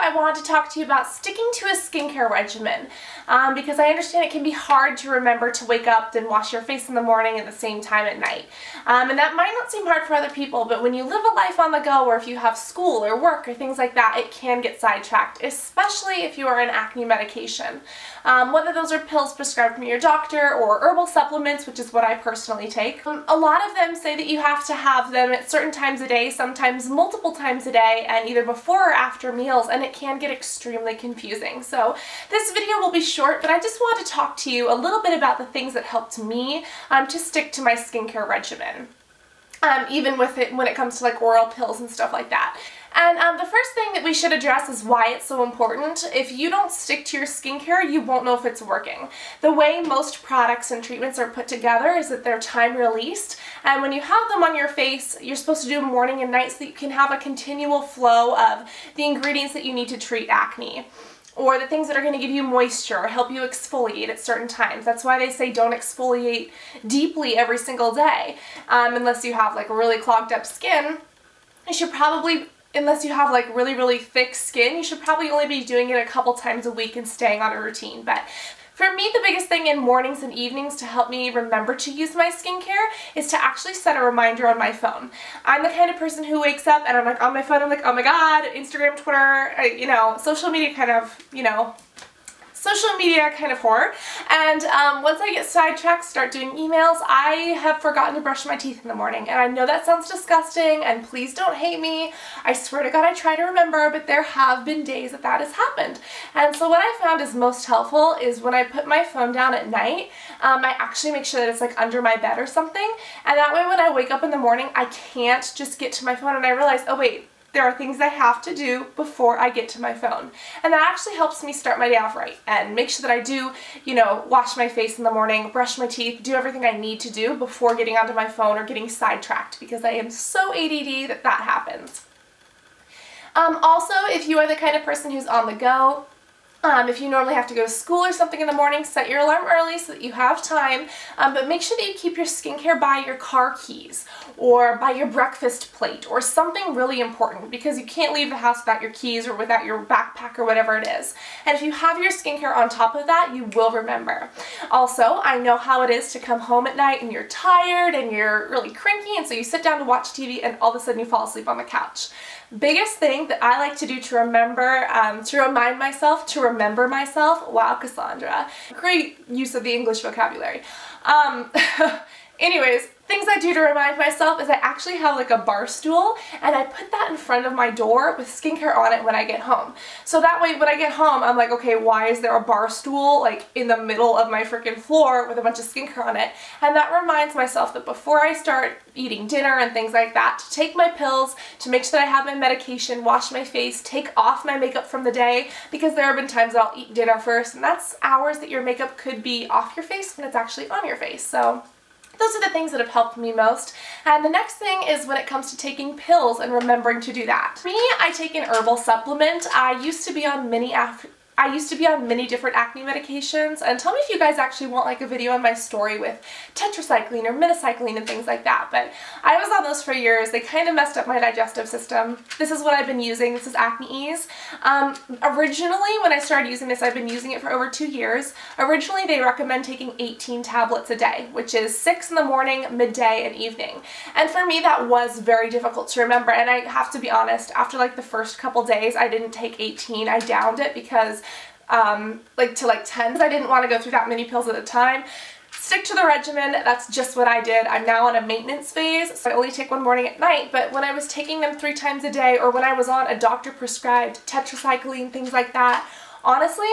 I wanted to talk to you about sticking to a skincare regimen because I understand it can be hard to remember to wake up and wash your face in the morning at the same time at night. And that might not seem hard for other people, but when you live a life on the go or if you have school or work or things like that, it can get sidetracked, especially if you are on acne medication. Whether those are pills prescribed from your doctor or herbal supplements, which is what I personally take. A lot of them say that you have to have them at certain times a day, sometimes multiple times a day, and either before or after meals, and it can get extremely confusing. So this video will be short, but I just wanted to talk to you a little bit about the things that helped me to stick to my skincare regimen. Even with it when it comes to like oral pills and stuff like that. And the first thing that we should address is why it's so important. If you don't stick to your skincare, you won't know if it's working. The way most products and treatments are put together is that they're time released, and when you have them on your face, you're supposed to do them morning and night so that you can have a continual flow of the ingredients that you need to treat acne, or the things that are going to give you moisture or help you exfoliate at certain times. That's why they say don't exfoliate deeply every single day. Unless you have like really clogged up skin, you should probably, unless you have like really thick skin, you should probably only be doing it a couple times a week and staying on a routine. But for me, the biggest thing in mornings and evenings to help me remember to use my skincare is to actually set a reminder on my phone. I'm the kind of person who wakes up and I'm like on my phone, I'm like, oh my god, Instagram, Twitter, social media kind of, social media kind of whore. And once I get sidetracked, start doing emails, I have forgotten to brush my teeth in the morning. And I know that sounds disgusting, and please don't hate me. I swear to God I try to remember, but there have been days that that has happened. And so what I found is most helpful is when I put my phone down at night, I actually make sure that it's like under my bed or something. And that way when I wake up in the morning, I can't just get to my phone and I realize, oh wait, there are things I have to do before I get to my phone. And that actually helps me start my day off right and make sure that I do, wash my face in the morning, brush my teeth, do everything I need to do before getting onto my phone or getting sidetracked, because I am so ADD that that happens. Also, if you are the kind of person who's on the go, if you normally have to go to school or something in the morning, set your alarm early so that you have time, but make sure that you keep your skincare by your car keys or by your breakfast plate or something really important, because you can't leave the house without your keys or without your backpack or whatever it is. And if you have your skincare on top of that, you will remember. Also, I know how it is to come home at night and you're tired and you're really cranky, and so you sit down to watch TV and all of a sudden you fall asleep on the couch. Biggest thing that I like to do to remember, to remind myself to remember myself, wow, Cassandra. Great use of the English vocabulary. Anyways, things I do to remind myself is I actually have like a bar stool, and I put that in front of my door with skincare on it when I get home. So that way when I get home, I'm like, okay, why is there a bar stool like in the middle of my freaking floor with a bunch of skincare on it? And that reminds myself that before I start eating dinner and things like that, to take my pills, to make sure that I have my medication, wash my face, take off my makeup from the day, because there have been times that I'll eat dinner first, and that's hours that your makeup could be off your face when it's actually on your face. So those are the things that have helped me most. And the next thing is when it comes to taking pills and remembering to do that. For me, I take an herbal supplement. I used to be on many different acne medications, and tell me if you guys actually want like a video on my story with tetracycline or minocycline and things like that, but I was on those for years. They kind of messed up my digestive system. This is what I've been using. This is Acne Ease. Originally, when I started using this, I've been using it for over 2 years. Originally, they recommend taking 18 tablets a day, which is 6 in the morning, midday, and evening. And for me, that was very difficult to remember, and I have to be honest, after like the first couple days, I didn't take 18. I downed it because to 10. I didn't want to go through that many pills at a time. Stick to the regimen. That's just what I did. I'm now on a maintenance phase, so I only take one morning at night, but when I was taking them 3 times a day, or when I was on a doctor prescribed tetracycline, things like that, honestly,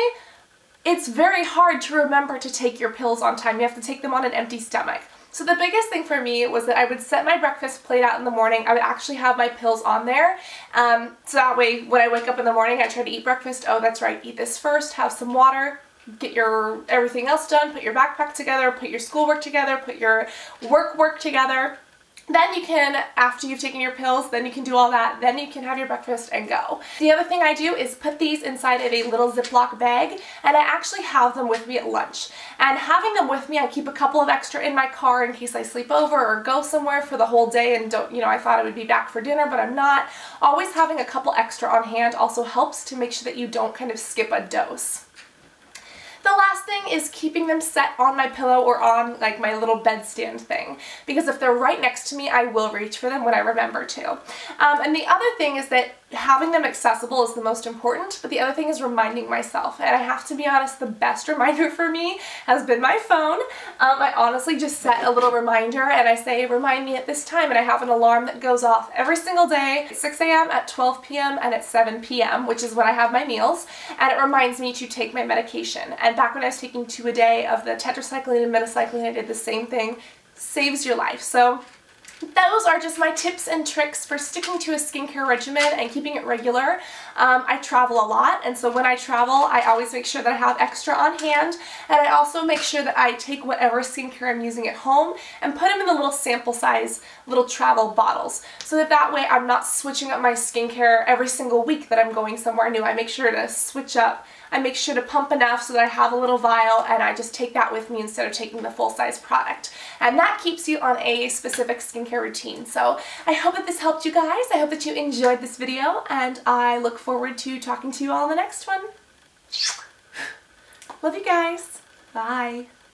it's very hard to remember to take your pills on time. You have to take them on an empty stomach. So the biggest thing for me was that I would set my breakfast plate out in the morning. I would actually have my pills on there. So that way when I wake up in the morning, I try to eat breakfast. Oh, that's right, eat this first, have some water, get your everything else done, put your backpack together, put your schoolwork together, put your work together. Then you can, after you've taken your pills, then you can do all that, then you can have your breakfast and go. The other thing I do is put these inside of a little Ziploc bag, and I actually have them with me at lunch. And having them with me, I keep a couple of extra in my car in case I sleep over or go somewhere for the whole day and don't, I thought I would be back for dinner, but I'm not. Always having a couple extra on hand also helps to make sure that you don't kind of skip a dose. The last thing is keeping them set on my pillow or on like my little bedstand thing, because if they're right next to me, I will reach for them when I remember to. And the other thing is that having them accessible is the most important, but the other thing is reminding myself. And I have to be honest, the best reminder for me has been my phone. I honestly just set a little reminder and I say, remind me at this time, and I have an alarm that goes off every single day at 6 a.m., at 12 p.m., and at 7 p.m., which is when I have my meals, and it reminds me to take my medication. And back when I was taking 2 a day of the tetracycline and minocycline, I did the same thing. Saves your life. So those are just my tips and tricks for sticking to a skincare regimen and keeping it regular. I travel a lot, and so when I travel, I always make sure that I have extra on hand, and I also make sure that I take whatever skincare I'm using at home and put them in the little sample size little travel bottles, so that way I'm not switching up my skincare every single week that I'm going somewhere new. I make sure to switch up. I make sure to pump enough so that I have a little vial, and I just take that with me instead of taking the full-size product. And that keeps you on a specific skincare routine. So I hope that this helped you guys. I hope that you enjoyed this video, and I look forward to talking to you all in the next one. Love you guys. Bye.